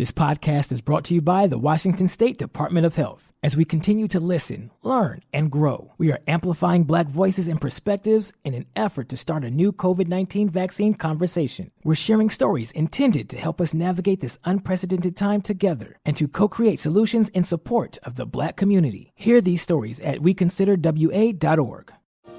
This podcast is brought to you by the Washington State Department of Health. As we continue to listen, learn, and grow, we are amplifying Black voices and perspectives in an effort to start a new COVID-19 vaccine conversation. We're sharing stories intended to help us navigate this unprecedented time together and to co-create solutions in support of the Black community. Hear these stories at weconsiderwa.org.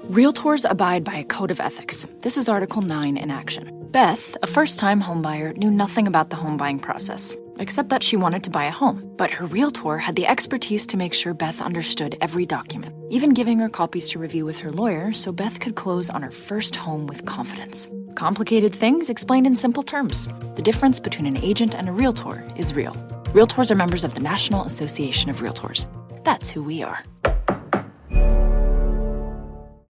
Realtors abide by a code of ethics. This is Article 9 in action. Beth, a first-time homebuyer, knew nothing about the home buying process, except that she wanted to buy a home. But her realtor had the expertise to make sure Beth understood every document, even giving her copies to review with her lawyer so Beth could close on her first home with confidence. Complicated things explained in simple terms. The difference between an agent and a realtor is real. Realtors are members of the National Association of Realtors. That's who we are.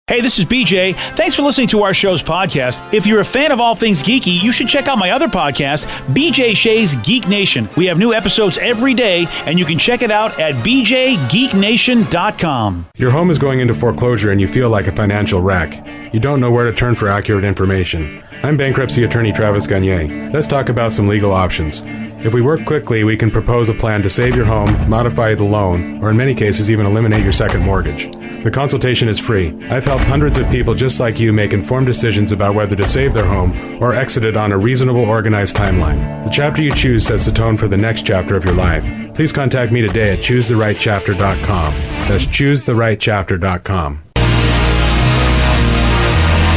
Hey, this is BJ. Thanks for listening to our show's podcast. If you're a fan of all things geeky, you should check out my other podcast, BJ Shea's Geek Nation. We have new episodes every day, and you can check it out at bjgeeknation.com. Your home is going into foreclosure and you feel like a financial wreck. You don't know where to turn for accurate information. I'm bankruptcy attorney Travis Gagne. Let's talk about some legal options. If we work quickly, we can propose a plan to save your home, modify the loan, or in many cases even eliminate your second mortgage. The consultation is free. I've helped hundreds of people just like you make informed decisions about whether to save their home or exit it on a reasonable, organized timeline. The chapter you choose sets the tone for the next chapter of your life. Please contact me today at choosetherightchapter.com. That's choosetherightchapter.com.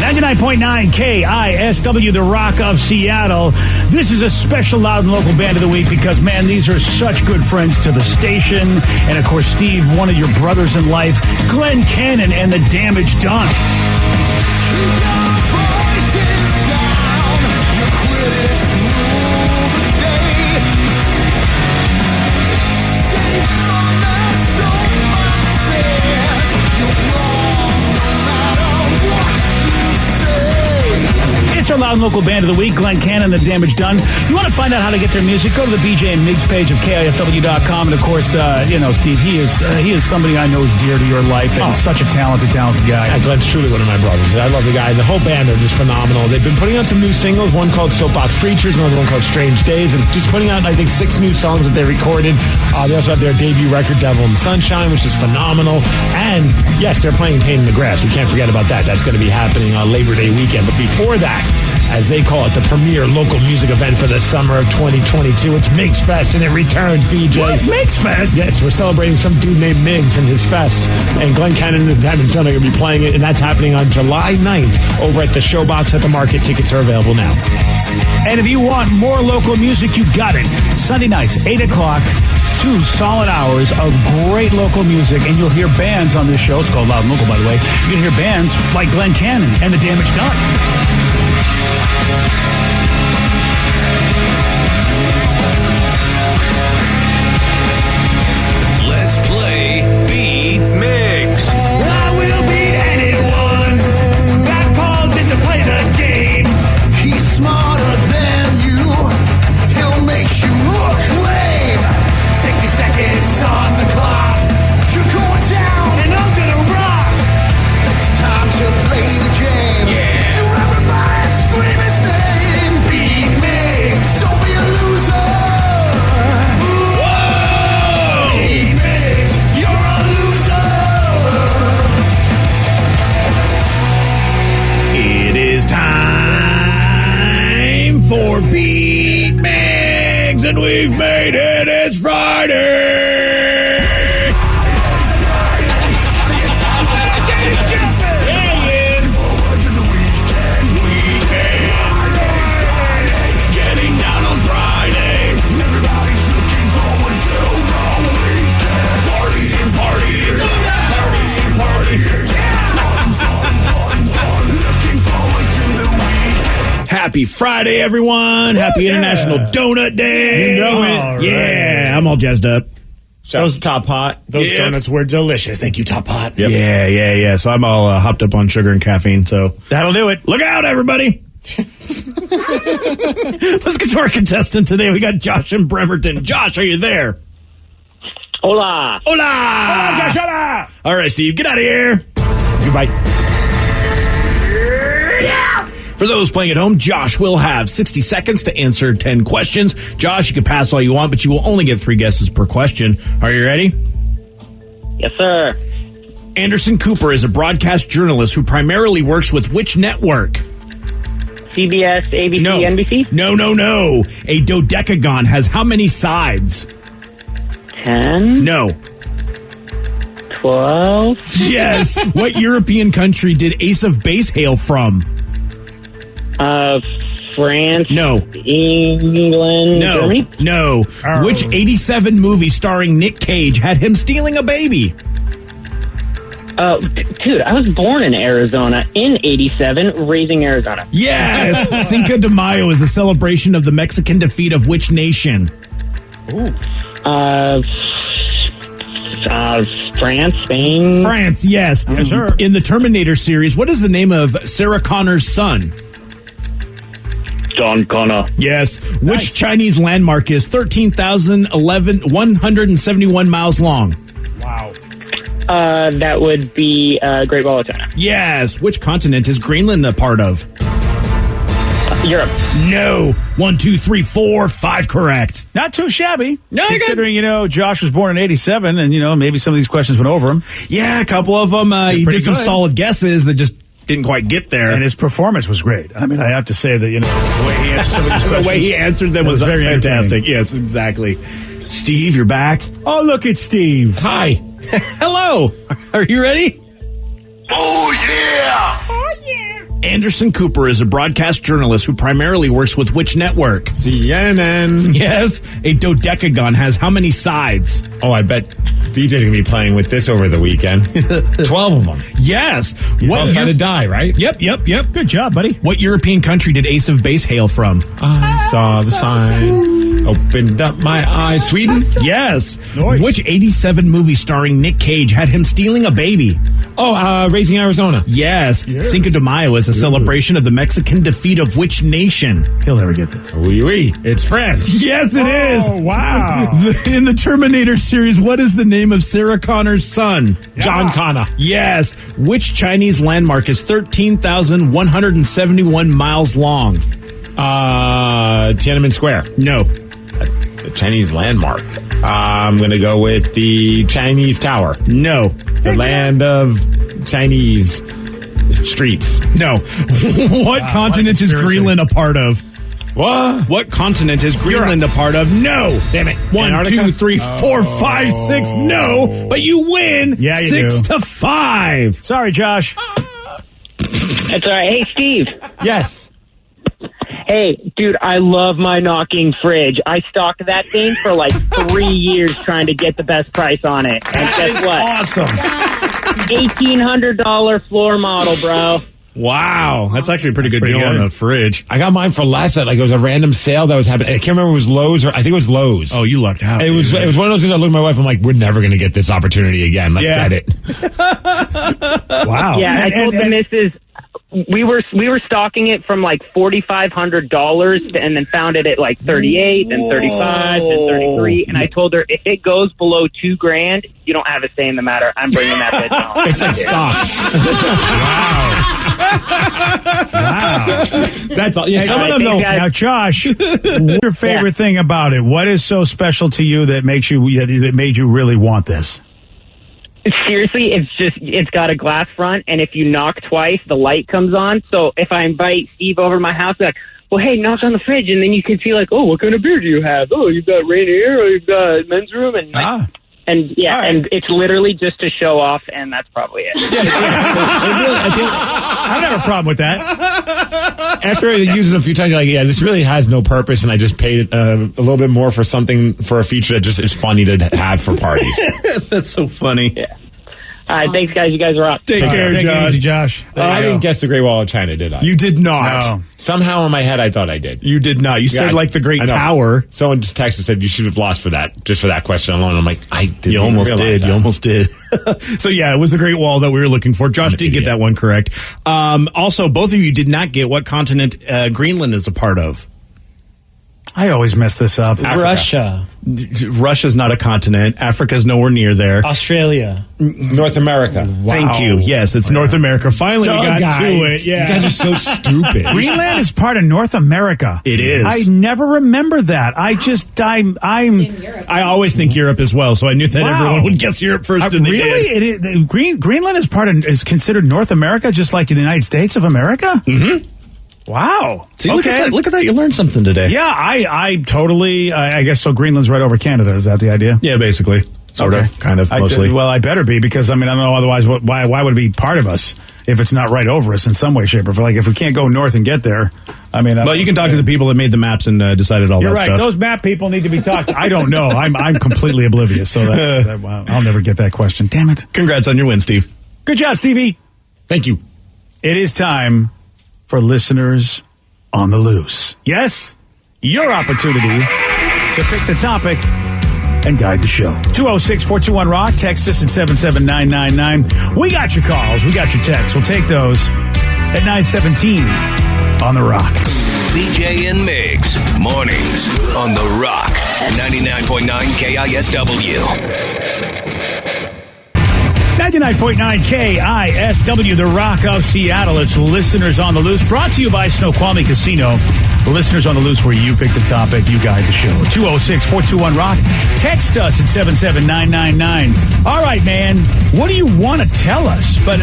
99.9 KISW, the Rock of Seattle. This is a special Loud and Local Band of the Week because, man, these are such good friends to the station. And, of course, Steve, one of your brothers in life, Glenn Cannon and The Damage Done. It's our Loud and Local Band of the Week, Glenn Cannon, The Damage Done. You want to find out how to get their music? Go to the BJ and Migs page of KISW.com. And, of course, Steve, he is somebody I know is dear to your life and such a talented guy. Yeah, Glenn's truly one of my brothers. I love the guy. The whole band are just phenomenal. They've been putting out some new singles, one called Soapbox Preachers, another one called Strange Days, and just putting out, I think, 6 new songs that they recorded. They also have their debut record, Devil in the Sunshine, which is phenomenal. And, yes, they're playing Pain in the Grass. We can't forget about that. That's going to be happening on Labor Day weekend. But before that, as they call it, the premier local music event for the summer of 2022. It's Migs Fest, and it returns, BJ. What? Migs Fest? Yes, we're celebrating some dude named Migs and his fest. And Glenn Cannon and The Damage Done are going to be playing it, and that's happening on July 9th over at the Showbox at the Market. Tickets are available now. And if you want more local music, you got it. Sunday nights, 8 o'clock. 2 solid hours of great local music, and you'll hear bands on this show. It's called Loud and Local, by the way. You can hear bands like Glenn Cannon and The Damage Done. Let's play Beat Migs. I will beat anyone that calls in to play the game. He's smarter than you. He'll make you look lame. 60 seconds on the clock. You're going down and I'm gonna rock. It's time to play the game. Yeah. So everybody scream his name. Beat Migs. Don't be a loser. Whoa! Beat Migs. You're a loser. It is time for Beat Migs, and we've made it. It's Friday. Getting down on Friday. Everybody's looking forward to the weekend. Partying, partying, partying, partying. Fun. Looking forward to the weekend. Happy Friday, everyone. Happy International Donut Day. You know it. All right. Yeah, I'm all jazzed up. Those Top Hot, those donuts were delicious. Thank you, Top Hot. Yep. Yeah. So I'm all hopped up on sugar and caffeine, so that'll do it. Look out, everybody. Let's get to our contestant today. We got Josh in Bremerton. Josh, are you there? Hola. Hola, Josh, hola. All right, Steve, get out of here. Goodbye. Yeah. For those playing at home, Josh will have 60 seconds to answer 10 questions. Josh, you can pass all you want, but you will only get 3 guesses per question. Are you ready? Yes, sir. Anderson Cooper is a broadcast journalist who primarily works with which network? CBS, ABC, No. NBC? No. A dodecagon has how many sides? 10? No. 12? Yes. What European country did Ace of Base hail from? France? No. England? No. Germany? No. Which 87 movie starring Nick Cage had him stealing a baby? Dude, I was born in Arizona in 87, raising Arizona. Yes. Cinco de Mayo is a celebration of the Mexican defeat of which nation? France, Spain. France, yes. Yes, sir. In the Terminator series, what is the name of Sarah Connor's son? John Connor. Yes. Which Chinese landmark is 13,171 miles long? Wow. That would be Great Wall of China. Yes. Which continent is Greenland a part of? Europe. No. 1, 2, 3, 4, 5 correct. Not too shabby. No, you're good. Considering, Josh was born in 87 and, maybe some of these questions went over him. Yeah, a couple of them. He pretty did some good. solid guesses that just didn't quite get there. And his performance was great. I mean, I have to say that, the way he answered some of these questions. The way he answered them was very fantastic. Yes, exactly. Steve, you're back. Oh, look at Steve. Hi. Hello. Are you ready? Oh, yeah! Anderson Cooper is a broadcast journalist who primarily works with which network? CNN. Yes. A dodecagon has how many sides? Oh, I bet BJ's going to be playing with this over the weekend. 12 of them. Yes. What trying to die, right? Yep. Good job, buddy. What European country did Ace of Base hail from? I saw the sign. Opened up my eyes. Sweden? Yes. Nice. Which 87 movie starring Nick Cage had him stealing a baby? Oh, Raising Arizona. Yes. Cinco de Mayo is a celebration of the Mexican defeat of which nation? He'll never get this. Oui. It's France. Yes, it is. Oh, wow. In the Terminator series, what is the name of Sarah Connor's son? John Connor. Yes. Which Chinese landmark is 13,171 miles long? Tiananmen Square. No. The Chinese landmark. I'm going to go with the Chinese Tower. No. The land of Chinese streets. No. What continent is conspiracy. Greenland a part of? What? What continent is Greenland a part of? No. Damn it. 1, Antarctica? 2, 3, 4, 5, 6. No. But you win. Yeah, you 6 do. to 5. Sorry, Josh. That's all right. Hey, Steve. Yes. Hey, dude, I love my knocking fridge. I stocked that thing for like 3 years trying to get the best price on it. And guess what? Awesome. $1,800 floor model, bro. Wow. That's actually a pretty good pretty deal on good. a fridge. I got mine for last night. Like, it was a random sale that was happening. I can't remember if it was Lowe's or I think it was Lowe's. Oh, you lucked out. It was one of those things. I looked at my wife. I'm like, we're never going to get this opportunity again. Let's Yeah. get it. Wow. Yeah, I told the missus we were stocking it from like $4,500 and then found it at like 38 and 35 and 33. And I told her if it goes below $2,000, you don't have a say in the matter. I'm bringing that bitch home. It's like stocks. Wow. That's all. Yeah, some of them thanks, don't. guys. Now, Josh, what's your favorite thing about it? What is so special to you that makes you that made you really want this? Seriously, it's got a glass front, and if you knock twice, the light comes on. So if I invite Steve over to my house, like, well, hey, knock on the fridge, and then you can see like, oh, what kind of beer do you have? Oh, you've got Rainier, or you've got Men's Room, and like, and yeah, All right. and it's literally just to show off, and that's probably it. I don't have a problem with that. After I use it a few times, you're like, yeah, this really has no purpose, and I just paid a little bit more for something, for a feature that just is funny to have for parties. That's so funny. Yeah. All right, thanks, guys. You guys are up. Take care, Take it Josh. easy, Josh. I didn't guess the Great Wall of China, did I? You did not. No. Somehow in my head, I thought I did. You did not. You said like the Great I know. Tower. Someone just texted and said you should have lost for that, just for that question alone. I'm like, I didn't You almost realize did. that. You almost did. So yeah, it was the Great Wall that we were looking for. Josh did get that one correct. Also, both of you did not get what continent Greenland is a part of. I always mess this up. Africa. Russia. Russia's not a continent. Africa's nowhere near there. Australia. North America. Wow. Thank you. Yes, it's North America. Finally, we got to it. Yeah. You guys are so stupid. Greenland is part of North America. It is. I never remember that. I always think Europe as well, so I knew that everyone would guess Europe first. And they did. Greenland is considered North America, just like the United States of America? Mm-hmm. Wow. See, look at that. You learned something today. Yeah, I totally, I guess so. Greenland's right over Canada. Is that the idea? Yeah, basically. Sort of. Kind of. Mostly. I better be, because, I mean, I don't know otherwise. Why would it be part of us if it's not right over us in some way, shape, or form? Like, if we can't go north and get there, I mean. Well, you can talk to the people that made the maps and decided all that stuff. You're right. Those map people need to be talked to. I don't know. I'm completely oblivious, so I'll never get that question. Damn it. Congrats on your win, Steve. Good job, Stevie. Thank you. It is time for Listeners on the Loose. Yes, your opportunity to pick the topic and guide the show. 206-421-ROCK. Text us at 77999. We got your calls. We got your texts. We'll take those at 9:17 on The Rock. BJ and Migs, mornings on The Rock, 99.9 KISW. 99.9 KISW, The Rock of Seattle. It's Listeners on the Loose, brought to you by Snoqualmie Casino. Listeners on the Loose, where you pick the topic, you guide the show. 206-421-ROCK. Text us at 77999. All right, man, what do you want to tell us? But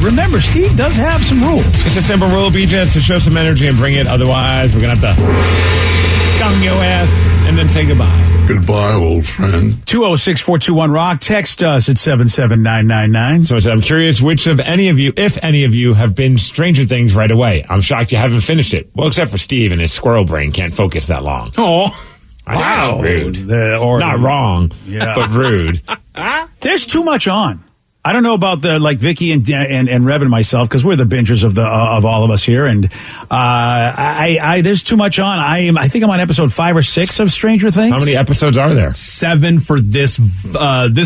remember, Steve does have some rules. It's a simple rule, BJ. It's to show some energy and bring it. Otherwise, we're going to have to gong your ass and then say goodbye. Goodbye, old friend. 206-421-ROCK. Text us at 77999. So I'm curious which of any of you, if any of you, have been Stranger Things right away. I'm shocked you haven't finished it. Well, except for Steve and his squirrel brain can't focus that long. Oh, wow. Rude. Not wrong, but rude. There's too much on. I don't know about Vicky and Rev and myself, because we're the bingers of all of us here, and there's too much on. I think I'm on episode 5 or 6 of Stranger Things. How many episodes are there? 7 for this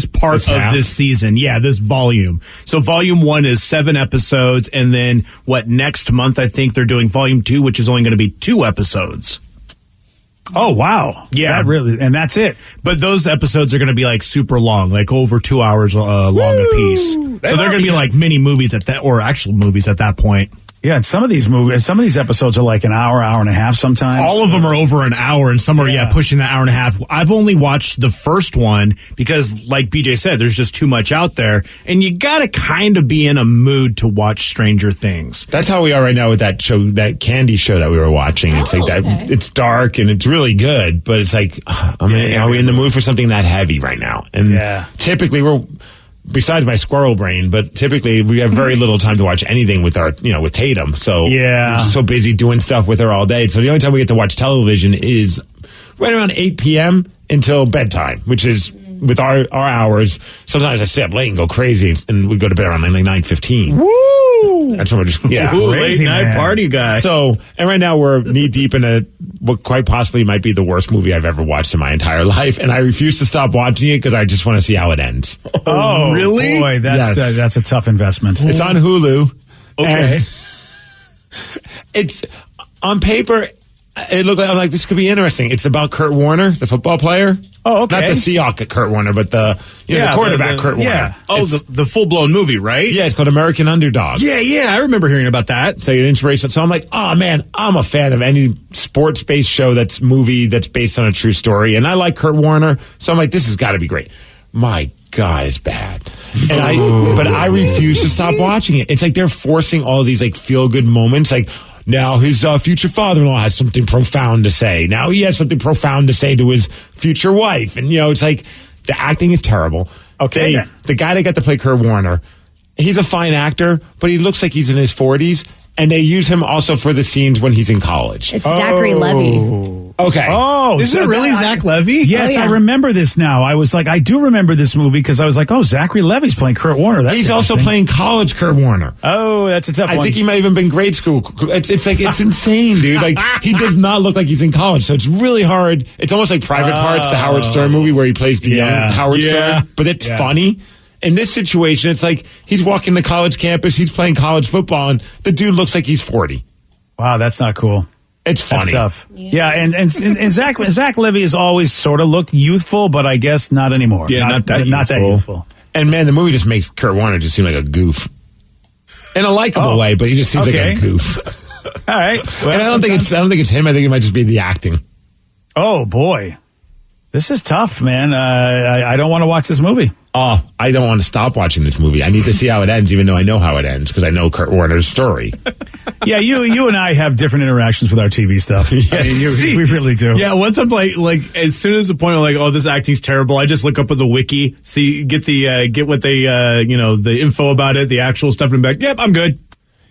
part of this season. Yeah, this volume. So volume 1 is 7 episodes, and then next month I think they're doing volume 2, which is only going to be 2 episodes. Oh, wow. Yeah. And that's it. But those episodes are going to be super long, over 2 hours long a piece. So they're going to be like mini movies or actual movies at that point. Yeah, and some of these episodes are like an hour and a half sometimes. All of them are over an hour, and some are, pushing the hour and a half. I've only watched the first one because, like BJ said, there's just too much out there, and you got to kind of be in a mood to watch Stranger Things. That's how we are right now with that show, that Candy show that we were watching. It's it's dark, and it's really good, but it's like, are we in the mood for something that heavy right now? And typically besides my squirrel brain, but typically we have very little time to watch anything with with Tatum. So we're so busy doing stuff with her all day. So the only time we get to watch television is right around 8 p.m. until bedtime, which is with our hours. Sometimes I stay up late and go crazy, and we go to bed around 9:15. Woo! That's when we're just late night party guy. So, and right now we're knee deep in what quite possibly might be the worst movie I've ever watched in my entire life, and I refuse to stop watching it because I just want to see how it ends. Oh, really? Boy, that's a tough investment. It's on Hulu. Okay, it's on paper. It looked like this could be interesting. It's about Kurt Warner, the football player. Oh, okay. Not the Seahawk Kurt Warner, but the quarterback Kurt Warner. Oh, the full-blown movie, right? Yeah, it's called American Underdog. Yeah, I remember hearing about that. So an inspiration. So I'm like, oh man, I'm a fan of any sports-based show that's based on a true story, and I like Kurt Warner. So I'm like, this has got to be great. My God, it's bad. But I refuse to stop watching it. It's like they're forcing all these feel-good moments, now his future father-in-law has something profound to say. Now he has something profound to say to his future wife. And, it's like the acting is terrible. Okay. The guy that got to play Kurt Warner, he's a fine actor, but he looks like he's in his 40s. And they use him also for the scenes when he's in college. It's Zachary Levy. Okay. Oh, is it really Zach Levy? Yes, I remember this now. I was like, I do remember this movie because I was like, oh, Zachary Levy's playing Kurt Warner. He's also playing college Kurt Warner. Oh, that's a tough one. I think he might even been grade school. It's insane, dude. He does not look like he's in college. So it's really hard. It's almost like Private Parts, the Howard Stern movie where he plays the young Howard Stern. But it's funny. In this situation, it's like he's walking the college campus, he's playing college football, and the dude looks like he's 40. Wow, that's not cool. It's funny. That's tough. Yeah, and Zach Levy has always sort of looked youthful, but I guess not anymore. Yeah, not that youthful. And man, the movie just makes Kurt Warner just seem like a goof. In a likable way, but he just seems like a goof. All right. Well, and I don't think it's him. I think it might just be the acting. Oh boy. This is tough, man. I don't want to watch this movie. Oh, I don't want to stop watching this movie. I need to see how it ends, even though I know how it ends, because I know Kurt Warner's story. Yeah, you and I have different interactions with our TV stuff. Yes. I mean, we really do. Yeah, once I'm like, as soon as the point of like, oh, this acting's terrible, I just look up at the wiki, get what they, the info about it, the actual stuff, and back. Yep, I'm good.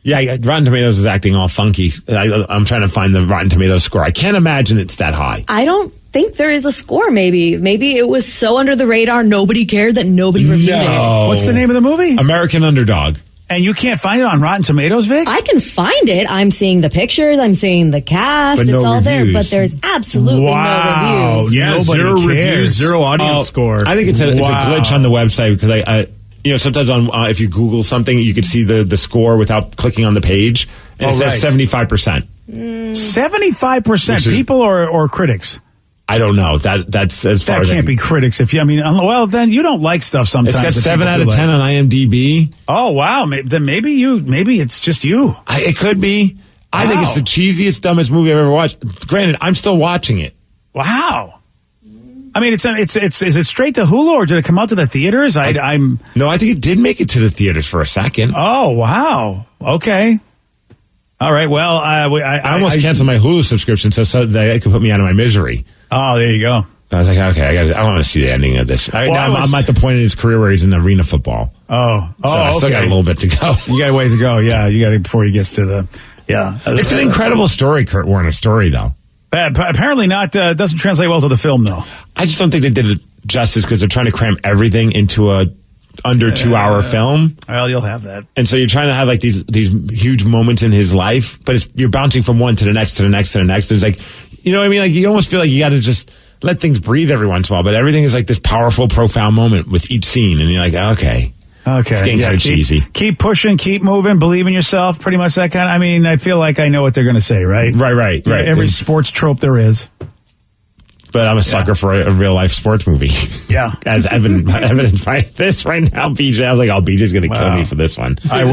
Yeah, Rotten Tomatoes is acting all funky. I'm trying to find the Rotten Tomatoes score. I can't imagine it's that high. I don't think there is a score. Maybe it was so under the radar, nobody cared that nobody reviewed it. What's the name of the movie? American Underdog. And you can't find it on Rotten Tomatoes, Vic? I can find it. I'm seeing the pictures. I'm seeing the cast. But it's no all there. reviews. But there's absolutely no reviews. Yeah, Nobody zero cares. reviews, zero audience score. I think it's a glitch on the website because I sometimes on if you Google something, you could see the score without clicking on the page, and it says 75%. 75% people or critics? I don't know. That's as far that as can't be critics. Then you don't like stuff sometimes. It's got 7 out of 10 on IMDb. Oh wow! Then maybe it's just you. It could be. I think it's the cheesiest, dumbest movie I've ever watched. Granted, I'm still watching it. Wow. I mean, is it straight to Hulu or did it come out to the theaters? No, I think it did make it to the theaters for a second. Oh wow! Okay. All right. Well, I almost canceled my Hulu subscription so that it could put me out of my misery. Oh, there you go. I was like, okay, I want to see the ending of this. I'm at the point in his career where he's in arena football. I still got a little bit to go. You got a ways to go. Yeah, you got it before he gets to the. Yeah, it's an incredible story, Kurt Warner's story, though. Apparently not. Doesn't translate well to the film, though. I just don't think they did it justice because they're trying to cram everything into a under 2 hour film. Well, you'll have that. And so you're trying to have like these huge moments in his life, but you're bouncing from one to the next to the next to the next. And it's like, you know what I mean? Like you almost feel like you got to just let things breathe every once in a while, but everything is like this powerful, profound moment with each scene. And you're like, okay. It's getting kind of cheesy. Keep pushing, keep moving, believe in yourself, pretty much that kind of, I mean, I feel like I know what they're going to say, right? Right. Every sports trope there is. But I'm a sucker for a real life sports movie. Yeah. As evidenced by this right now, BJ. I was like, BJ's going to kill me for this one. But I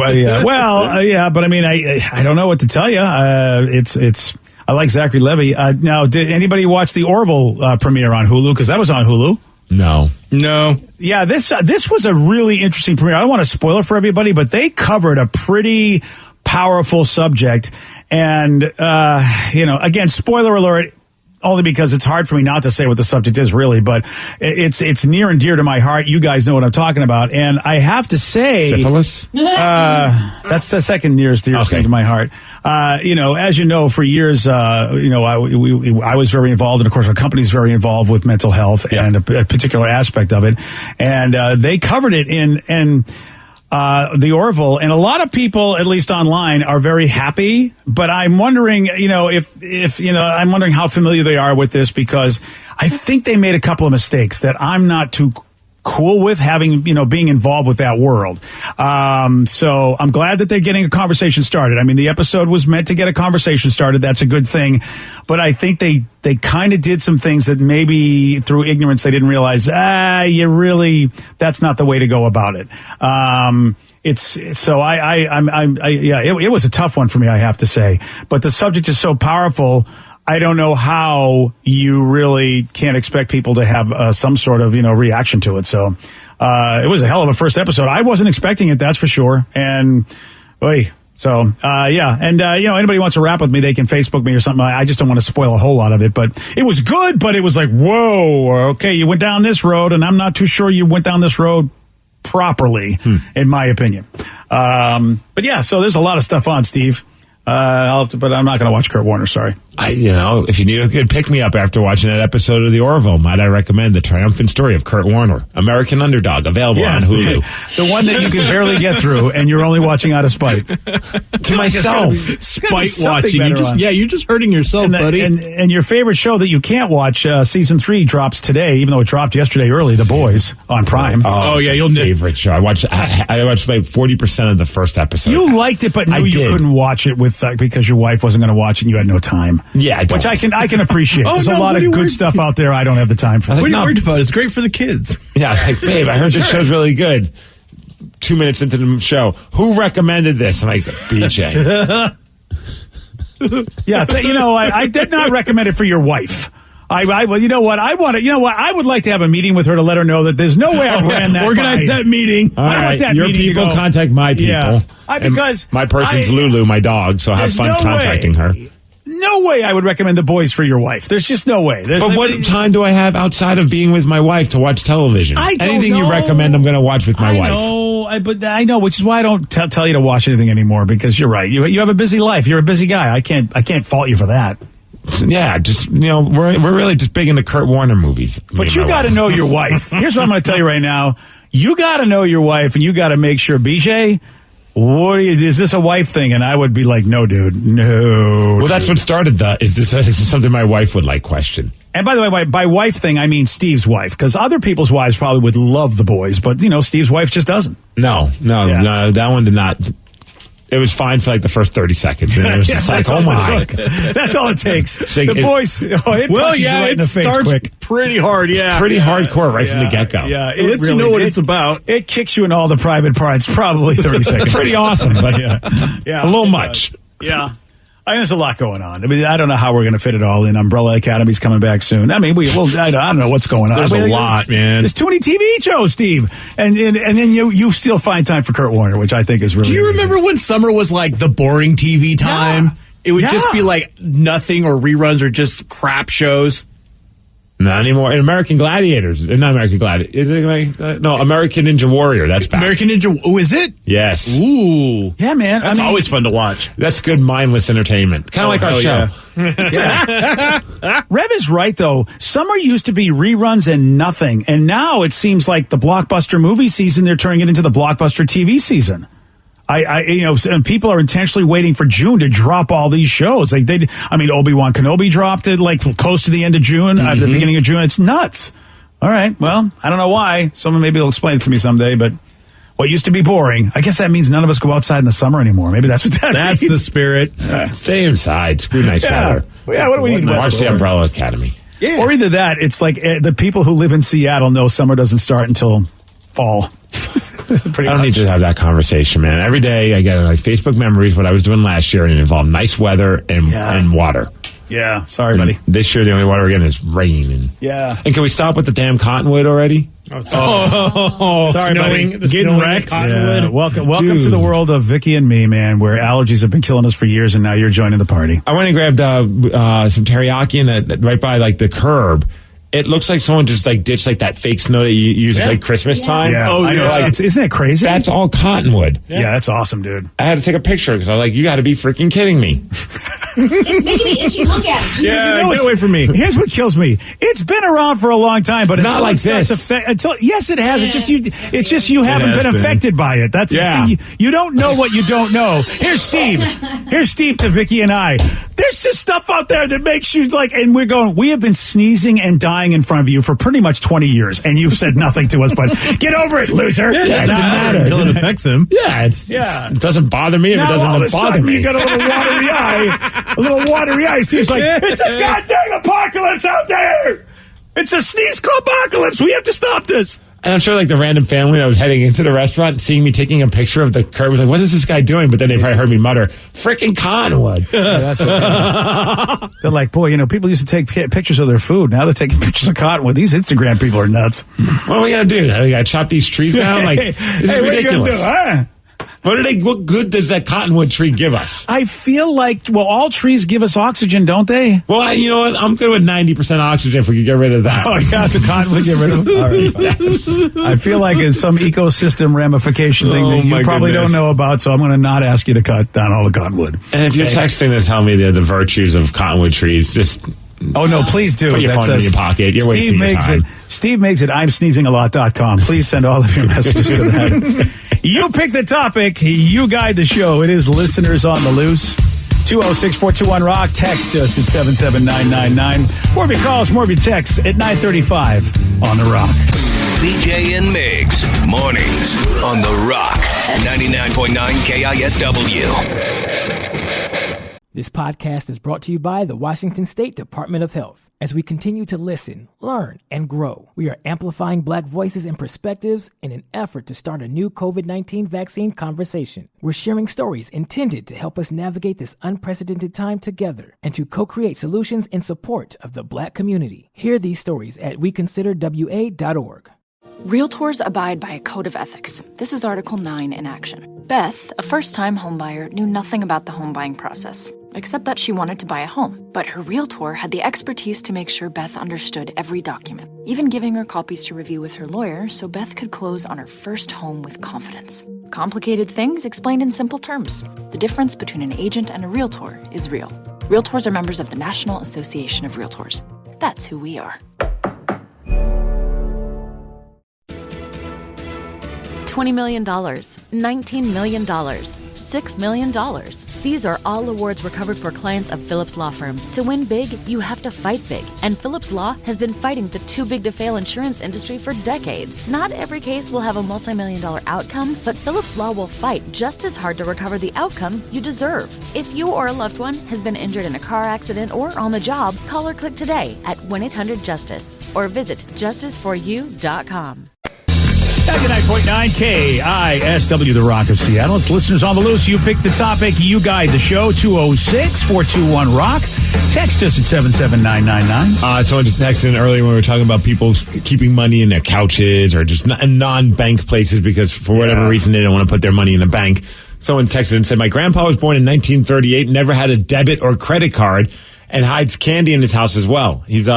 mean, I don't know what to tell you. I like Zachary Levy. Now, did anybody watch the Orville premiere on Hulu? Because that was on Hulu. No. Yeah, this was a really interesting premiere. I don't want to spoil it for everybody, but they covered a pretty powerful subject. And, again, spoiler alert, only because it's hard for me not to say what the subject is, really, but it's near and dear to my heart. You guys know what I'm talking about. And I have to say... Syphilis? That's the second nearest thing to my heart. As you know, for years, I was very involved, and of course our company's very involved with mental health and a particular aspect of it. And they covered it in the Orville, and a lot of people, at least online, are very happy. But I'm wondering, I'm wondering how familiar they are with this, because I think they made a couple of mistakes that I'm not too cool with being involved with that world. So I'm glad that they're getting a conversation started. I mean, the episode was meant to get a conversation started. That's a good thing. But I think they kind of did some things that maybe through ignorance they didn't realize, that's not the way to go about it. It was a tough one for me, I have to say. But the subject is so powerful, I don't know how you really can't expect people to have some sort of, reaction to it. So it was a hell of a first episode. I wasn't expecting it, that's for sure. And, anybody wants to rap with me, they can Facebook me or something. I just don't want to spoil a whole lot of it. But it was good, but it was like, whoa, okay, you went down this road, and I'm not too sure you went down this road properly, in my opinion. So there's a lot of stuff on, Steve. But I'm not going to watch Kurt Warner, sorry. If you need a good pick-me-up after watching that episode of The Orville, might I recommend The Triumphant Story of Kurt Warner, American Underdog, available on Hulu. The one that you can barely get through, and you're only watching out of spite. To myself. Spite watching. You're just hurting yourself, buddy. And your favorite show that you can't watch, season 3 drops today, even though it dropped yesterday early, The Boys, on Prime. You'll favorite show. I watched like 40% of the first episode. You liked it, but knew you couldn't watch it because your wife wasn't going to watch it and you had no time. Yeah, I don't. Which I can appreciate. Oh, There's no, a lot what of are you good worried- stuff out there. I don't have the time for. What are you worried about? It's great for the kids. Yeah, it's like, babe, I heard this show's really good. 2 minutes into the show, who recommended this? I'm like, BJ. Yeah, I did not recommend it for your wife. Well, you know what? I would like to have a meeting with her to let her know that there's no way I ran that. Organize that meeting. All I want right, that your meeting to people go. contact my people. Yeah. And Because my person's I- Lulu, my dog, so have There's fun no contacting her. No way I would recommend The Boys for your wife. There's just no way. But what time do I have outside of being with my wife to watch television? I don't Anything you know. recommend, I'm going to watch with my wife. I know, which is why I don't tell you to watch anything anymore. Because you're right. You have a busy life. You're a busy guy. I can't fault you for that. Yeah, just we're really just big into Kurt Warner movies. But you got to know your wife. Here's what I'm going to tell you right now. You got to know your wife, and you got to make sure, BJ. Is this a wife thing? And I would be like, no, dude, no. Well, that's what started the. Is this something my wife would like? Question. And by the way, by wife thing, I mean Steve's wife, because other people's wives probably would love The Boys, but Steve's wife just doesn't. No, that one did not. It was fine for like the first 30 seconds. And it was just like, oh my. That's all it takes. Like, The Boys, it punches you right in the face starts quick. pretty hard, yeah. Pretty hardcore right from the get-go. Yeah, It lets you know what it's about. It kicks you in all the private parts, probably 30 seconds. Pretty awesome, but yeah, a little much. Yeah. There's a lot going on. I mean, I don't know how we're going to fit it all in. Umbrella Academy's coming back soon. I mean, I don't know what's going on. There's a lot, man. There's too many TV shows, Steve. And then you still find time for Kurt Warner, which I think is really Do you amazing. remember when summer was like the boring TV time? Yeah. It would Yeah. just be like nothing or reruns or just crap shows. Not anymore. And American Gladiators. Not American Gladiators. No, American Ninja Warrior. That's back. American Ninja. Oh, is it? Yes. Ooh. Yeah, man. That's always fun to watch. That's good mindless entertainment. Kind of like our show. Rev is right, though. Summer used to be reruns and nothing. And now it seems like the blockbuster movie season, they're turning it into the blockbuster TV season. And people are intentionally waiting for June to drop all these shows. Obi-Wan Kenobi dropped it like close to the end of June, at the beginning of June. It's nuts. All right. Well, I don't know why. Someone maybe will explain it to me someday, but what used to be boring, I guess that means none of us go outside in the summer anymore. Maybe that's what that That's means. the spirit. Stay inside. Screw nice weather. Yeah, what do we need? Watch the Umbrella Academy. Yeah. Or either that, it's like the people who live in Seattle know summer doesn't start until fall. I don't need to have that conversation, man. Every day I get like Facebook memories what I was doing last year, and it involved nice weather and water. Yeah, sorry, buddy. This year the only water we're getting is rain. And can we stop with the damn cottonwood already? Sorry, buddy. Getting wrecked. Yeah. Welcome to the world of Vicky and me, man, where allergies have been killing us for years, and now you're joining the party. I went and grabbed some teriyaki right by like the curb. It looks like someone just like ditched like that fake snow that you use at like Christmas time. Yeah, Oh, I know. yeah. Isn't it crazy? That's all cottonwood. Yeah, that's awesome, dude. I had to take a picture because I was like, you got to be freaking kidding me. It's making me itchy. Look at it. Yeah, get away from me. Here's what kills me. It's been around for a long time, but Not until like it starts this. yes, it has. It's just you haven't has been been. affected by it. That's Yeah. see, you don't know what you don't know. Here's Steve to Vicky and I. There's just stuff out there that makes you like, and we have been sneezing and dying in front of you for pretty much 20 years, and you've said nothing to us, but get over it, loser. it doesn't matter. Until it affects him. Yeah, it doesn't bother me if Now it all of doesn't a bother sudden me. you got a little watery eye. A little watery eye. Steve's like, it's a goddamn apocalypse out there. It's a sneeze apocalypse. We have to stop this. And I'm sure like the random family that was heading into the restaurant, seeing me taking a picture of the curb, was like, what is this guy doing? But then they probably heard me mutter, freaking cottonwood. That's okay. They're like, boy, people used to take pictures of their food. Now they're taking pictures of cottonwood. These Instagram people are nuts. What are we going to do? We got to chop these trees down? Like, this is what are you gonna ridiculous. do, huh? What good does that cottonwood tree give us? I feel like, all trees give us oxygen, don't they? Well, you know what? I'm good with 90% oxygen if we could get rid of that. Oh, yeah, the cottonwood, get rid of them. All right. I feel like it's some ecosystem ramification thing that you my probably goodness. don't know about, so I'm going to not ask you to cut down all the cottonwood. And if you're texting to tell me the virtues of cottonwood trees, just Oh, no, please do. put your That phone in says- your pocket. You're wasting your time. Steve makes it I'mSneezingAlot.com. Please send all of your messages to that. You pick the topic. You guide the show. It is Listeners on the Loose. 206-421-ROCK. Text us at 77999. More of your calls, more of your texts at 9:35 on The Rock. BJ and Migs, mornings on The Rock, 99.9 KISW. This podcast is brought to you by the Washington State Department of Health. As we continue to listen, learn, and grow, we are amplifying Black voices and perspectives in an effort to start a new COVID-19 vaccine conversation. We're sharing stories intended to help us navigate this unprecedented time together and to co-create solutions in support of the Black community. Hear these stories at weconsiderwa.org. Realtors abide by a code of ethics. This is Article 9 in action. Beth, a first-time homebuyer, knew nothing about the home buying process, except that she wanted to buy a home. But her realtor had the expertise to make sure Beth understood every document, even giving her copies to review with her lawyer so Beth could close on her first home with confidence. Complicated things explained in simple terms. The difference between an agent and a realtor is real. Realtors are members of the National Association of Realtors. That's who we are. $20 million, $19 million, $6 million. These are all awards recovered for clients of Phillips Law Firm. To win big, you have to fight big. And Phillips Law has been fighting the too-big-to-fail insurance industry for decades. Not every case will have a multi-million-dollar outcome, but Phillips Law will fight just as hard to recover the outcome you deserve. If you or a loved one has been injured in a car accident or on the job, call or click today at 1-800-JUSTICE or visit justiceforyou.com. 99.9 KISW, the Rock of Seattle. It's listeners on the loose. You pick the topic. You guide the show. 206-421-ROCK. Text us at 77999. Someone just texted in earlier when we were talking about people keeping money in their couches or just in non-bank places because for whatever reason they don't want to put their money in the bank. Someone texted and said, my grandpa was born in 1938, never had a debit or credit card, and hides candy in his house as well. He's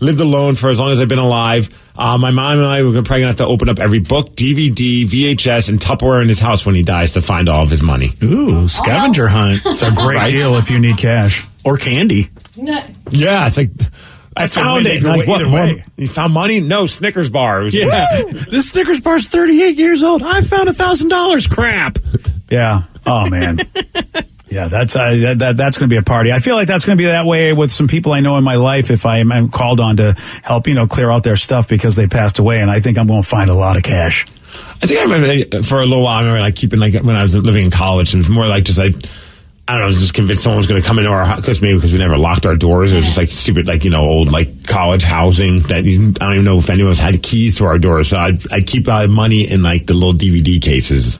lived alone for as long as I've been alive. My mom and I were probably going to have to open up every book, DVD, VHS, and Tupperware in his house when he dies to find all of his money. Ooh, scavenger hunt. It's a great deal if you need cash. Or candy. Yeah, it's like... I found it. Like, what, way. You found money? No, Snickers bar. It was This Snickers bar's 38 years old. I found $1,000. Crap. Yeah. Oh, man. Yeah, that's going to be a party. I feel like that's going to be that way with some people I know in my life if I'm called on to help, clear out their stuff because they passed away, and I think I'm going to find a lot of cash. I think I remember for a little while, I remember keeping when I was living in college, and it was more like just I don't know, I was just convinced someone was going to come into our house, maybe because we never locked our doors. It was just stupid, old college housing that I don't even know if anyone's had keys to our doors. So I'd keep money in the little DVD cases.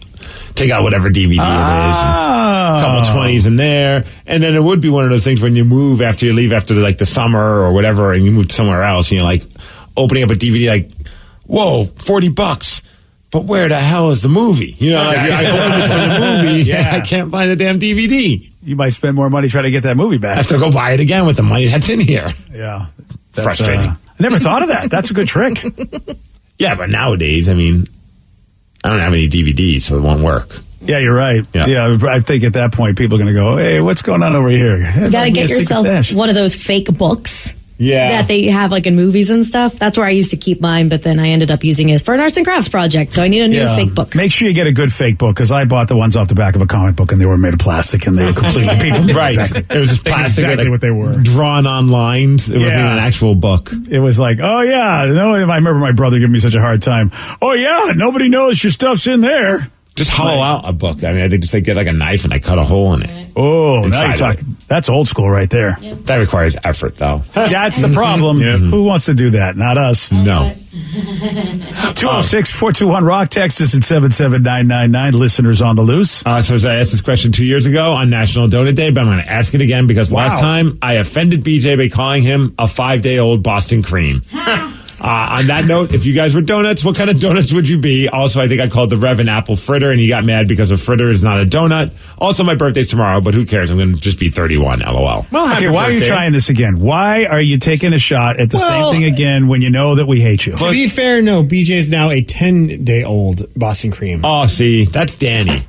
Take out whatever DVD it is. A couple 20s in there. And then it would be one of those things when you move after you leave after the summer or whatever and you move somewhere else and you're opening up a DVD whoa, $40. But where the hell is the movie? I ordered this for the movie. Yeah. I can't find the damn DVD. You might spend more money trying to get that movie back. I have to go buy it again with the money that's in here. Yeah. That's frustrating. I never thought of that. That's a good trick. Yeah, but nowadays, I don't have any DVDs, so it won't work. Yeah, you're right. Yeah, I think at that point, people are going to go, hey, what's going on over here? You got to get yourself one of those fake books. Yeah. That they have in movies and stuff. That's where I used to keep mine, but then I ended up using it for an arts and crafts project, so I need a new fake book. Make sure you get a good fake book, because I bought the ones off the back of a comic book, and they were made of plastic, and they were completely people. Right. Exactly. It was just plastic. Exactly what they were. Drawn on lines. It wasn't even an actual book. It was oh, yeah. No, I remember my brother giving me such a hard time. Oh, yeah, nobody knows your stuff's in there. Just hollow out a book. I think just get a knife and I cut a hole in it. Oh, now you're talking. That's old school right there. Yeah. That requires effort, though. That's the problem. Who wants to do that? Not us. No. 206-421-ROCK. Text us at 77999. Listeners on the loose. So I asked this question 2 years ago on National Donut Day, but I'm going to ask it again because last time I offended BJ by calling him a 5-day-old Boston cream. On that note, if you guys were donuts, what kind of donuts would you be? Also, I think I called the Rev an apple fritter, and he got mad because a fritter is not a donut. Also, my birthday's tomorrow, but who cares? I'm going to just be 31, LOL. Well, okay, why are you trying this again? Why are you taking a shot at the same thing again when you know that we hate you? To be fair, no. BJ's now a 10-day-old Boston cream. Oh, see, that's Danny.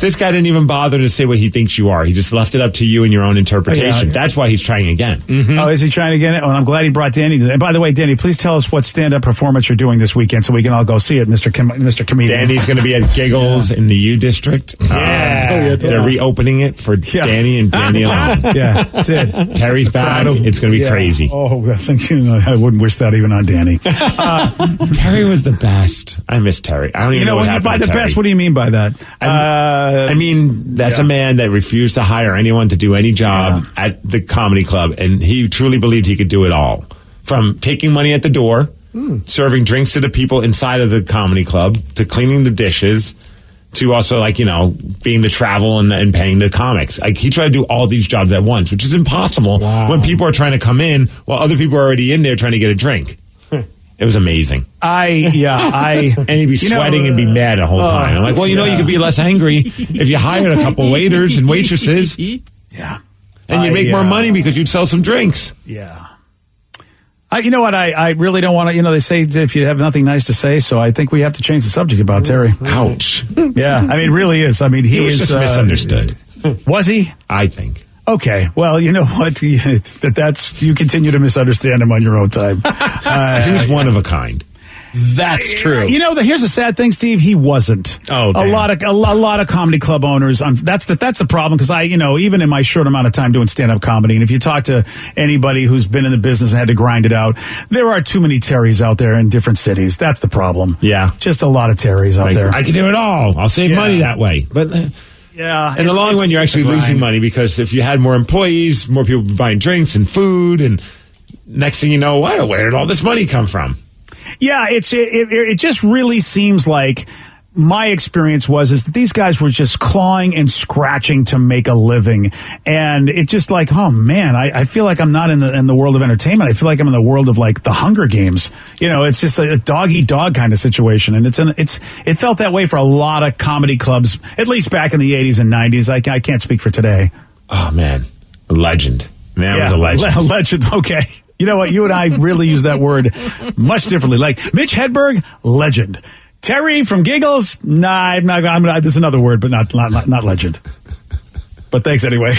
This guy didn't even bother to say what he thinks you are. He just left it up to you and your own interpretation. Yeah. That's why he's trying again. Mm-hmm. Oh, is he trying again? Oh, and I'm glad he brought Danny to that. And by the way, Danny, please tell us what stand-up performance you're doing this weekend so we can all go see it, Mr. Comedian. Danny's going to be at Giggles in the U District. They're reopening it for Danny and Danny alone. Yeah, that's it. Terry's back. It's going to be crazy. Oh, I think I wouldn't wish that even on Danny. Terry was the best. I miss Terry. I don't even know what happened to Terry. By the best, what do you mean by that? I mean, that's a man that refused to hire anyone to do any job at the comedy club, and he truly believed he could do it all. From taking money at the door, serving drinks to the people inside of the comedy club, to cleaning the dishes, to also, being the travel and paying the comics. Like, he tried to do all these jobs at once, which is impossible when people are trying to come in while other people are already in there trying to get a drink. It was amazing. And he'd be sweating and be mad the whole time. I'm like, well, you could be less angry if you hired a couple waiters and waitresses. Yeah. And you'd make more money because you'd sell some drinks. Yeah. You know what? I really don't want to, they say if you have nothing nice to say, so I think we have to change the subject about Terry. Ouch. Yeah. I mean, it really is. I mean, he was is just misunderstood. Was he? I think. Okay, well, you know what? That's you continue to misunderstand him on your own time. He was one of a kind. That's true. Here's the sad thing, Steve. He wasn't. Oh, damn. A lot of comedy club owners. That's the problem because even in my short amount of time doing stand-up comedy, and if you talk to anybody who's been in the business and had to grind it out, there are too many Terrys out there in different cities. That's the problem. Yeah, just a lot of Terrys out there. I can do it all. I'll save money that way, but. Yeah, in the long run, you're actually losing money because if you had more employees, more people buying drinks and food, and next thing you know, where did all this money come from? Yeah, it just really seems like my experience is that these guys were just clawing and scratching to make a living, and it just like, oh man, I feel like I'm not in the world of entertainment. I feel like I'm in the world of like the Hunger Games. It's just a dog eat dog kind of situation, and it felt that way for a lot of comedy clubs, at least back in the 80s and 90s. I can't speak for today. Oh man, a legend. Man was a legend. Legend. Okay. You know what? You and I really use that word much differently. Like Mitch Hedberg, legend. Terry from Giggles, there's another word, but not legend. But thanks anyway.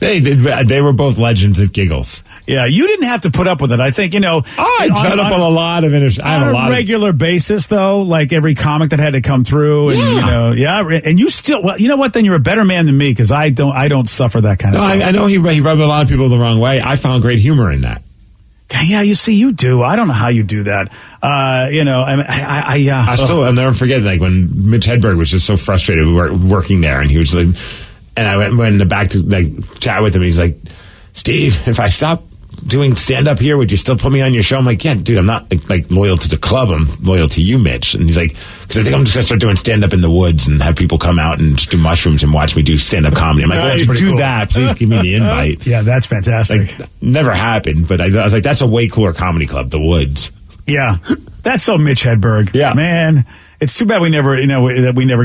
They were both legends at Giggles. Yeah, you didn't have to put up with it. I think, I put up on a lot of it. On a regular basis, though, like every comic that had to come through. And, and you still, well, you know what? Then you're a better man than me because I don't suffer that kind of stuff. I know he rubbed a lot of people the wrong way. I found great humor in that. Yeah, you see, you do. I don't know how you do that. I'll never forget, like, when Mitch Hedberg was just so frustrated we were working there, and he was like, and I went in the back to, like, chat with him, and he's like, Steve, if I stop doing stand-up here, would you still put me on your show? I'm like, yeah, dude, I'm not, like loyal to the club. I'm loyal to you, Mitch. And he's like, because I think I'm just going to start doing stand-up in the woods and have people come out and just do mushrooms and watch me do stand-up comedy. I'm like, well, if you do that, please give me the invite. Yeah, that's fantastic. Like, never happened, but I was like, that's a way cooler comedy club, the woods. Yeah, that's so Mitch Hedberg. Yeah. Man, it's too bad we never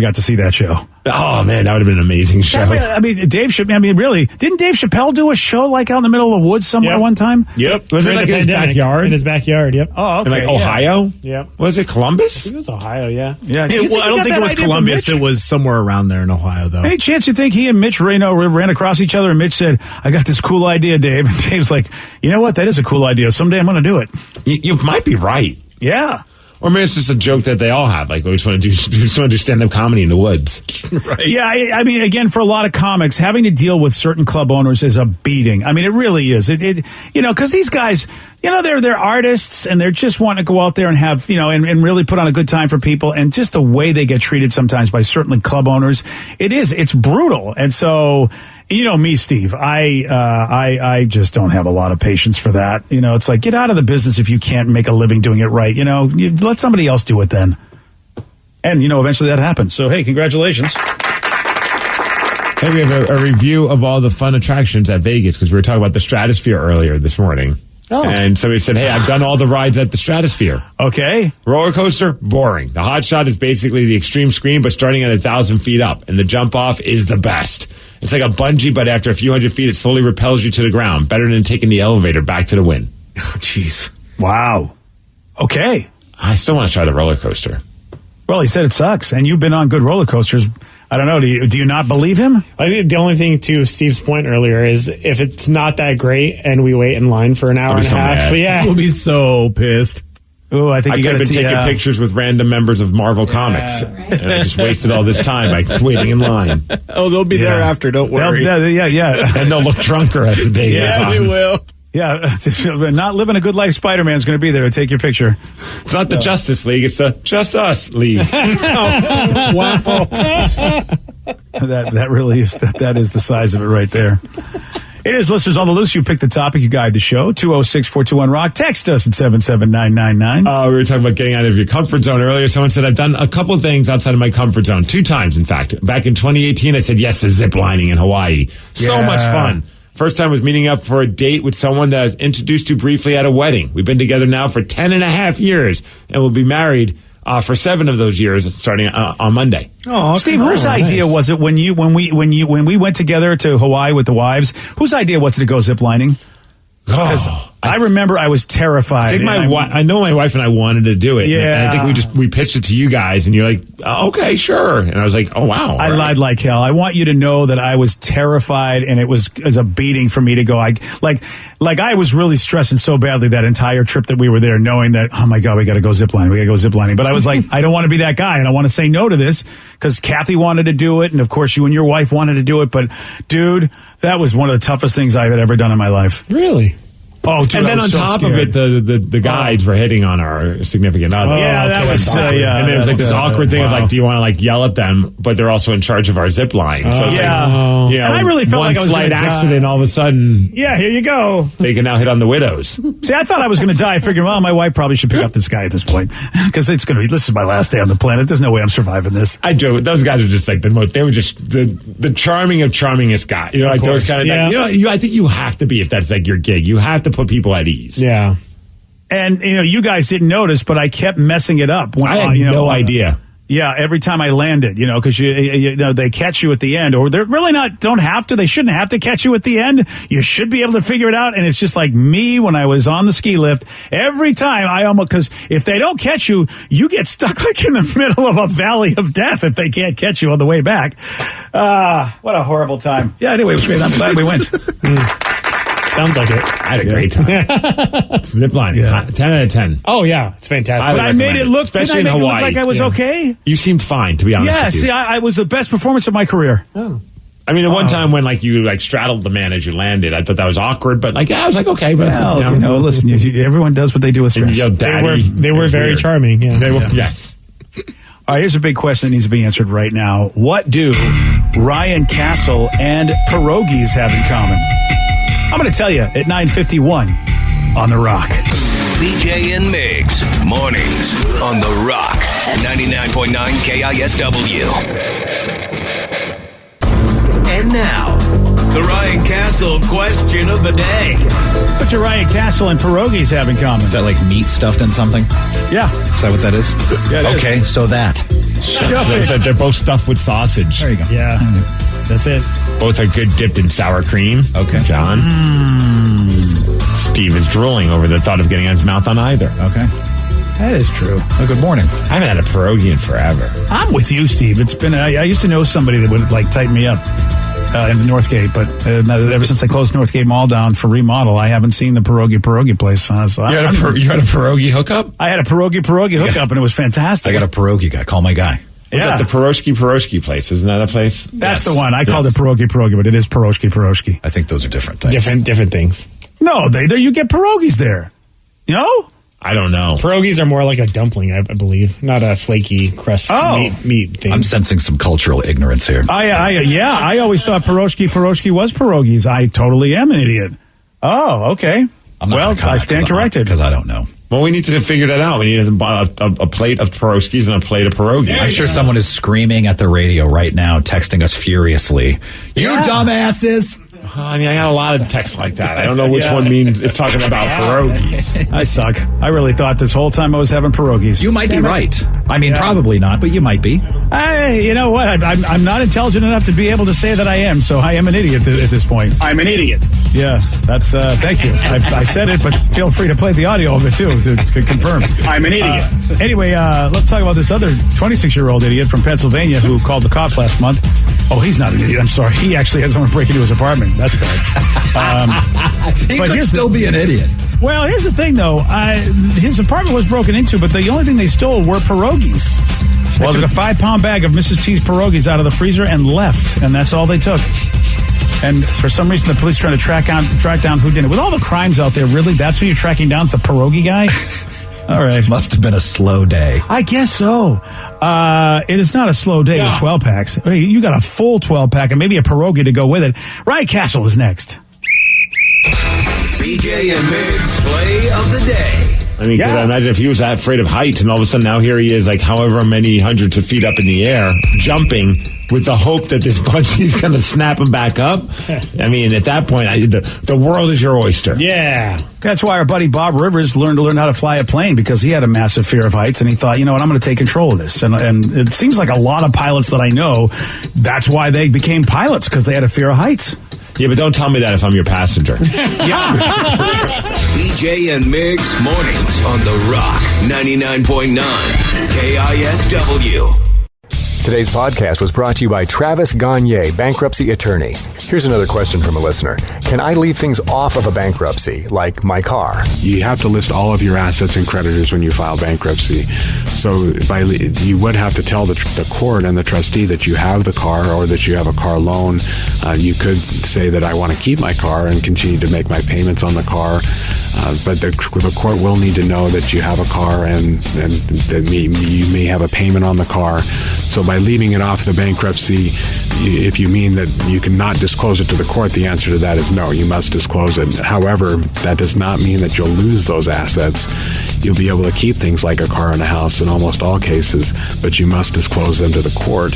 got to see that show. Oh, man, that would have been an amazing show. Really, didn't Dave Chappelle do a show like out in the middle of the woods somewhere one time? Yep. Was it like in his backyard? In his backyard, yep. Oh, okay. In like Ohio? Yep. Was it Columbus? It was Ohio, yeah. Yeah. I don't think it was Columbus. It was somewhere around there in Ohio, though. Any chance you think he and Mitch ran across each other and Mitch said, I got this cool idea, Dave. And Dave's like, you know what? That is a cool idea. Someday I'm going to do it. You might be right. Yeah. Or maybe it's just a joke that they all have. Like, we just want to do stand-up comedy in the woods. Right. Yeah, I mean, again, for a lot of comics, having to deal with certain club owners is a beating. I mean, it really is. Because these guys, they're artists and they're just wanting to go out there and have, and really put on a good time for people. And just the way they get treated sometimes by certain club owners, it's brutal. And so, you know me, Steve, I just don't have a lot of patience for that. It's like, get out of the business if you can't make a living doing it right. Let somebody else do it then. And, eventually that happens. So, hey, congratulations. Hey, we have a review of all the fun attractions at Vegas because we were talking about the Stratosphere earlier this morning. Oh. And somebody said, hey, I've done all the rides at the Stratosphere. Okay. Roller coaster, boring. The hot shot is basically the extreme screen, but starting at 1,000 feet up. And the jump off is the best. It's like a bungee, but after a few hundred feet, it slowly repels you to the ground. Better than taking the elevator back to the win. Oh, jeez. Wow. Okay. I still want to try the roller coaster. Well, he said it sucks. And you've been on good roller coasters. I don't know. Do you not believe him? I think the only thing to Steve's point earlier is if it's not that great and we wait in line for an hour and a half, we'll be so pissed. Oh, I think I could have been taking pictures with random members of Marvel Comics, and I just wasted all this time by waiting in line. Oh, they'll be there after. Don't worry. Yeah. And they'll look drunker as the day goes on. Yeah, they will. Yeah, not living a good life Spider-Man's going to be there to take your picture. It's not the Justice League, it's the Just Us League. Wow. That really is that is the size of it right there. It is listeners on the loose. You pick the topic, you guide the show. 206-421-ROCK. Text us at 77999. We were talking about getting out of your comfort zone earlier. Someone said, I've done a couple of things outside of my comfort zone. 2 times, in fact. Back in 2018, I said yes to zip lining in Hawaii. So much fun. First time was meeting up for a date with someone that I was introduced to briefly at a wedding. We've been together now for 10 and a half years, and we'll be married for 7 of those years, starting on Monday. Oh, Steve, whose idea was it when we went together to Hawaii with the wives? Whose idea was it to go ziplining? Because I remember I was terrified. I know my wife and I wanted to do it. Yeah. And I think we pitched it to you guys, and you're like, okay, sure. And I was like, oh, wow. I lied like hell. I want you to know that I was terrified, and it was as a beating for me to go. I was really stressing so badly that entire trip that we were there, knowing that, oh, my God, we got to go ziplining. We got to go ziplining. But I was like, I don't want to be that guy, and I want to say no to this because Kathy wanted to do it, and, of course, you and your wife wanted to do it. But, dude, that was one of the toughest things I've ever done in my life. Really? Oh, dude, and then on top of it, the guides were hitting on our significant other. Yeah, that was and there was like this awkward thing of like, do you want to like yell at them? But they're also in charge of our zip line. So it's like, you know, and I really felt like I was slight accident, all of a sudden. Yeah, here you go. They can now hit on the widows. See, I thought I was going to die. I figured, well, my wife probably should pick up this guy at this point because it's going to be. This is my last day on the planet. There's no way I'm surviving this. I joke. Those guys are just like the most. They were just the charming of charmingest guys. You know, like those kind of. Yeah. You know, I think you have to be if that's like your gig. You have to put people at ease. Yeah. And, you know, you guys didn't notice, but I kept messing it up. I had no idea. Yeah, every time I landed, you know, because you know, they catch you at the end, or they're really don't have to. They shouldn't have to catch you at the end. You should be able to figure it out. And it's just like me when I was on the ski lift. Every time because if they don't catch you, you get stuck like in the middle of a valley of death if they can't catch you on the way back. What a horrible time. Yeah, anyway, it was great. I'm glad we went. Sounds like it. I had a great time. Zip lining, 10 out of 10. Oh, yeah. It's fantastic. But I made it look, especially in Hawaii. Look like I was okay? You seemed fine, to be honest with you. See, I was the best performance of my career. Oh. I mean, at one time when like you like straddled the man as you landed, I thought that was awkward. But like, I was like, okay. But you know, listen, everyone does what they do with stress. They were very charming. Yeah. They were, yes. All right, here's a big question that needs to be answered right now. What do Ryan Castle and pierogies have in common? I'm going to tell you at 9:51 on The Rock. BJ and Migs, mornings on The Rock, 99.9 KISW. And now, the Ryan Castle question of the day. What do Ryan Castle and pierogies have in common? Is that like meat stuffed in something? Yeah. Is that what that is? Yeah, it okay, is. so that. They're both stuffed with sausage. There you go. Yeah. That's it. Both are good dipped in sour cream. Okay. John. Steve is drooling over the thought of getting his mouth on either. Okay. That is true. Well, good morning. I haven't had a pierogi in forever. I'm with you, Steve. It's been. I used to know somebody that would like tighten me up in the Northgate, but ever since they closed Northgate Mall down for remodel, I haven't seen the pierogi place. So you had a pierogi hookup? I had a pierogi hookup, and it was fantastic. I got a pierogi guy. Call my guy. Was that the Pierogi place? Isn't that a place? That's the one. I called it pierogi, but it is pierogi. I think those are different things. Different things. No, you get pierogies there. You know? I don't know. Pierogies are more like a dumpling, I believe, not a flaky crust meat thing. I'm sensing some cultural ignorance here. I always thought pierogi was pierogies. I totally am an idiot. Oh, okay. Well, I stand corrected. Because I don't know. Well, we need to figure that out. We need a plate of pierogies and a plate of pierogies. I'm sure someone is screaming at the radio right now, texting us furiously. You dumbasses! I mean, I got a lot of texts like that. I don't know which one means it's talking about pierogies. I suck. I really thought this whole time I was having pierogies. You might be right. I mean, probably not, but you might be. You know what? I'm not intelligent enough to be able to say that I am, so I am an idiot at this point. I'm an idiot. Yeah, that's, thank you. I said it, but feel free to play the audio of it, too, to confirm. I'm an idiot. Anyway, let's talk about this other 26-year-old idiot from Pennsylvania who called the cops last month. Oh, he's not an idiot. I'm sorry. He actually had someone break into his apartment. That's bad. He could still be an idiot. Well, here's the thing, though. His apartment was broken into, but the only thing they stole were pierogies. They took a 5-pound bag of Mrs. T's pierogies out of the freezer and left, and that's all they took. And for some reason, the police are trying to track down who did it. With all the crimes out there, really, that's who you're tracking down? It's the pierogi guy? All right. Must have been a slow day. I guess so. It is not a slow day with 12 packs. Hey, you got a full 12 pack and maybe a pierogi to go with it. Ryan Castle is next. BJ and Migs play of the day. I mean, because I imagine if he was afraid of heights and all of a sudden now here he is, like however many hundreds of feet up in the air, jumping with the hope that this bungee's going to snap him back up. I mean, at that point, the world is your oyster. Yeah. That's why our buddy Bob Rivers learned how to fly a plane, because he had a massive fear of heights, and he thought, you know what, I'm going to take control of this. And it seems like a lot of pilots that I know, that's why they became pilots, because they had a fear of heights. Yeah, but don't tell me that if I'm your passenger. BJ and Migs mornings on The Rock 99.9 KISW. Today's podcast was brought to you by Travis Gagne, bankruptcy attorney. Here's another question from a listener. Can I leave things off of a bankruptcy, like my car? You have to list all of your assets and creditors when you file bankruptcy. So you would have to tell the court and the trustee that you have the car or that you have a car loan. You could say that I want to keep my car and continue to make my payments on the car. But the court will need to know that you have a car and that you may have a payment on the car. So by leaving it off the bankruptcy, if you mean that you cannot disclose it to the court, the answer to that is no, you must disclose it. However, that does not mean that you'll lose those assets. You'll be able to keep things like a car and a house in almost all cases, but you must disclose them to the court.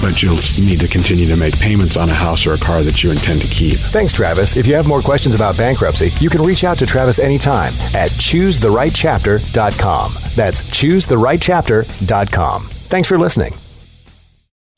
But you'll need to continue to make payments on a house or a car that you intend to keep. Thanks, Travis. If you have more questions about bankruptcy, you can reach out to Travis anytime at choosetherightchapter.com. That's choosetherightchapter.com. Thanks for listening.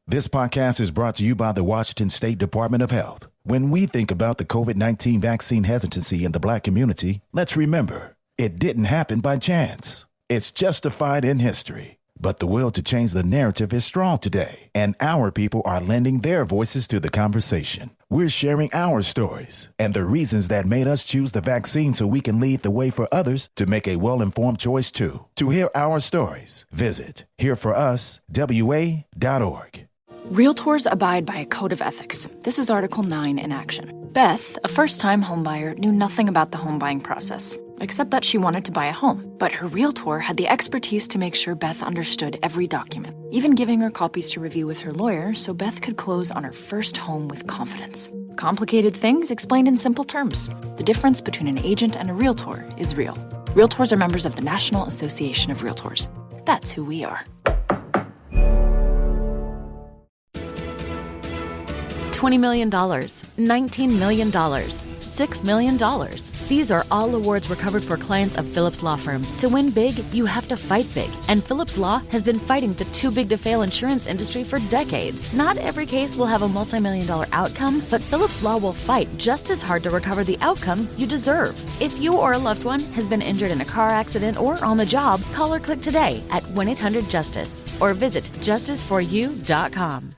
This podcast is brought to you by the Washington State Department of Health. When we think about the COVID-19 vaccine hesitancy in the Black community, let's remember, it didn't happen by chance. It's justified in history. But the will to change the narrative is strong today, and our people are lending their voices to the conversation. We're sharing our stories and the reasons that made us choose the vaccine so we can lead the way for others to make a well-informed choice too. To hear our stories, visit hereforuswa.org. Realtors abide by a code of ethics. This is Article 9 in action. Beth, a first-time homebuyer, knew nothing about the home buying process, except that she wanted to buy a home. But her realtor had the expertise to make sure Beth understood every document, even giving her copies to review with her lawyer so Beth could close on her first home with confidence. Complicated things explained in simple terms. The difference between an agent and a realtor is real. Realtors are members of the National Association of Realtors. That's who we are. $20 million, $19 million, $6 million. These are all awards recovered for clients of Phillips Law Firm. To win big, you have to fight big. And Phillips Law has been fighting the too big to fail insurance industry for decades. Not every case will have a multi-million-dollar outcome, but Phillips Law will fight just as hard to recover the outcome you deserve. If you or a loved one has been injured in a car accident or on the job, call or click today at 1-800-JUSTICE or visit justiceforyou.com.